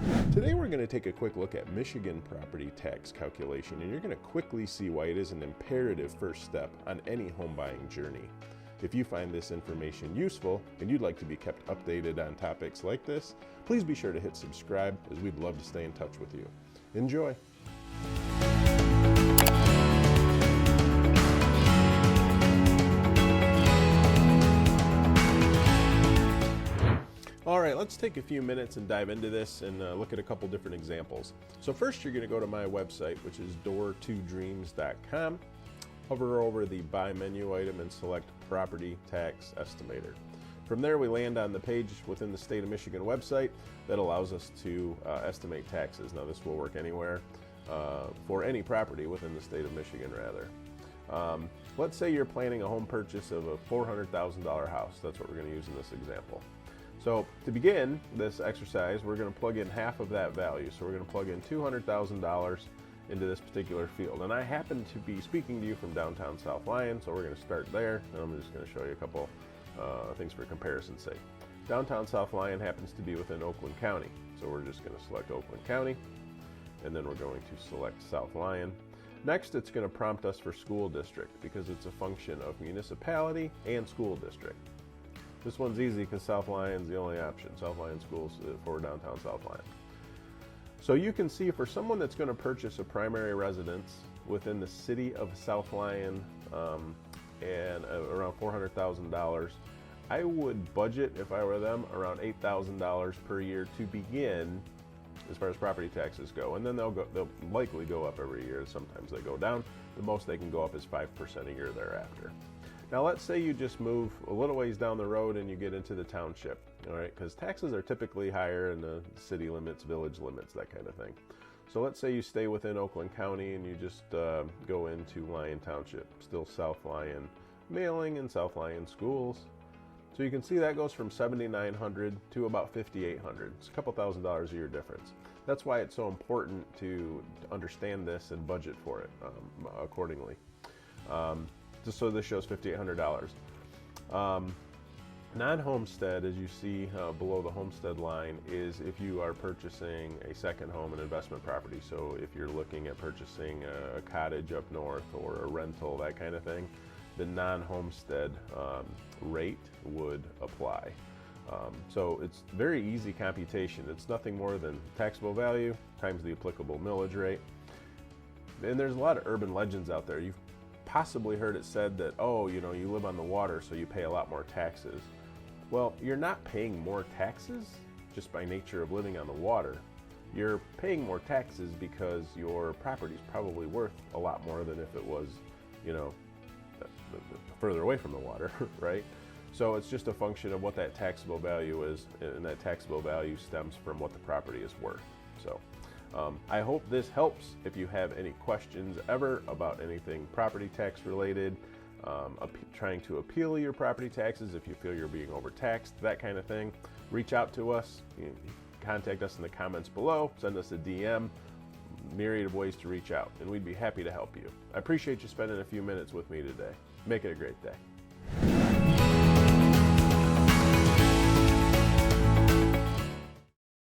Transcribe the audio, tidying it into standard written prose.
Today we're going to take a quick look at Michigan property tax calculation, and you're going to quickly see why it is an imperative first step on any home buying journey. If you find this information useful and you'd like to be kept updated on topics like this, please be sure to hit subscribe, as we'd love to stay in touch with you. Enjoy! All right, let's take a few minutes and dive into this and look at a couple different examples. So first, you're going to go to my website, which is door2dreams.com. Hover over the Buy menu item and select Property Tax Estimator. From there, we land on the page within the State of Michigan website that allows us to estimate taxes. Now, this will work anywhere for any property within the State of Michigan, rather. Let's say you're planning a home purchase of a $400,000 house. That's what we're going to use in this example. So to begin this exercise, we're going to plug in half of that value. So we're going to plug in $200,000 into this particular field. And I happen to be speaking to you from downtown South Lyon, so we're going to start there, and I'm just going to show you a couple things for comparison's sake. Downtown South Lyon happens to be within Oakland County, so we're just going to select Oakland County, and then we're going to select South Lyon. Next, it's going to prompt us for school district, because it's a function of municipality and school district. This one's easy because South Lyon's the only option. South Lyon Schools for downtown South Lyon. So you can see for someone that's going to purchase a primary residence within the city of South Lyon and around $400,000, I would budget, if I were them, around $8,000 per year to begin as far as property taxes go. And then they'll likely go up every year. Sometimes they go down. The most they can go up is 5% a year thereafter. Now let's say you just move a little ways down the road and you get into the township, all right? Because taxes are typically higher in the city limits, village limits, that kind of thing. So let's say you stay within Oakland County and you just go into Lyon Township, still South Lyon mailing and South Lyon schools. So you can see that goes from $7,900 to about $5,800. It's a couple $1,000s a year difference. That's why it's so important to understand this and budget for it accordingly. So this shows $5,800. Non-homestead, as you see below the homestead line, is if you are purchasing a second home, an investment property. So if you're looking at purchasing a cottage up north or a rental, that kind of thing, the non-homestead rate would apply. So it's very easy computation. It's nothing more than taxable value times the applicable millage rate. And there's a lot of urban legends out there. You've possibly heard it said that, oh, you know, you live on the water, so you pay a lot more taxes. Well, you're not paying more taxes just by nature of living on the water. You're paying more taxes because your property is probably worth a lot more than if it was, you know, further away from the water, right? So it's just a function of what that taxable value is, and that taxable value stems from what the property is worth. So I hope this helps. If you have any questions ever about anything property tax related, trying to appeal your property taxes, if you feel you're being overtaxed, that kind of thing, reach out to us. You can contact us in the comments below, send us a DM, myriad of ways to reach out, and we'd be happy to help you. I appreciate you spending a few minutes with me today. Make it a great day.